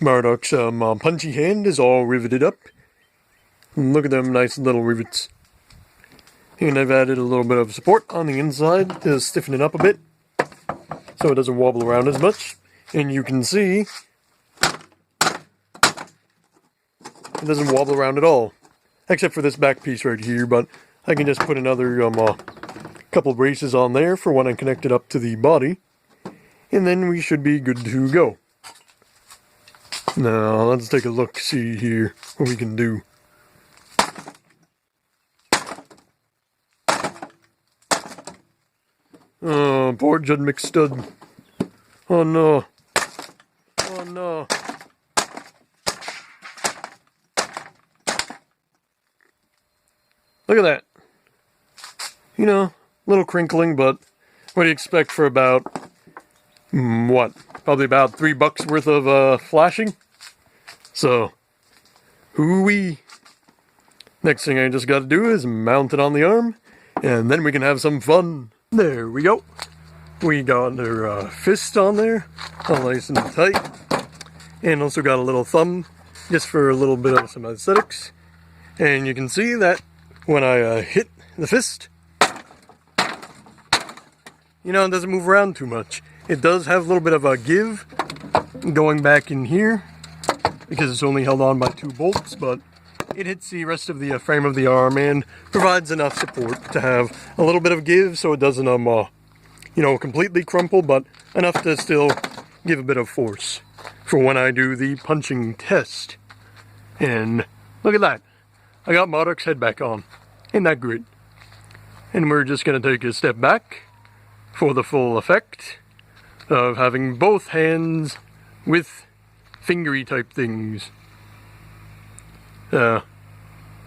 Marduk's punchy hand is all riveted up. Look at them nice little rivets. And I've added a little bit of support on the inside to stiffen it up a bit, so it doesn't wobble around as much. And you can see it doesn't wobble around at all, except for this back piece right here, but I can just put another couple braces on there for when I connect it up to the body, and then we should be good to go. Now, let's take a look, see here what we can do. Oh, poor Judd McStud. Oh no. Oh no. Look at that. You know, a little crinkling, but what do you expect for about, what? Probably about $3 worth of flashing? So, hoo-wee. Next thing I just gotta do is mount it on the arm, and then we can have some fun. There we go. We got her fist on there, all nice and tight. And also got a little thumb, just for a little bit of some aesthetics. And you can see that when I hit the fist, you know, it doesn't move around too much. It does have a little bit of a give going back in here, because it's only held on by 2 bolts, but it hits the rest of the frame of the arm and provides enough support to have a little bit of give, so it doesn't, you know, completely crumple, but enough to still give a bit of force for when I do the punching test. And look at that. I got Marduk's head back on. Isn't that great? And we're just going to take a step back for the full effect of having both hands with fingery type things. Her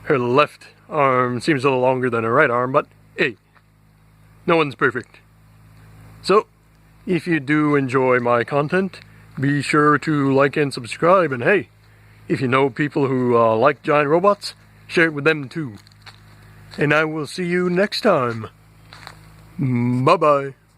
left arm seems a little longer than her right arm, but hey, no one's perfect. So, if you do enjoy my content, be sure to like and subscribe, and hey, if you know people who like giant robots, share it with them too. And I will see you next time. Bye-bye.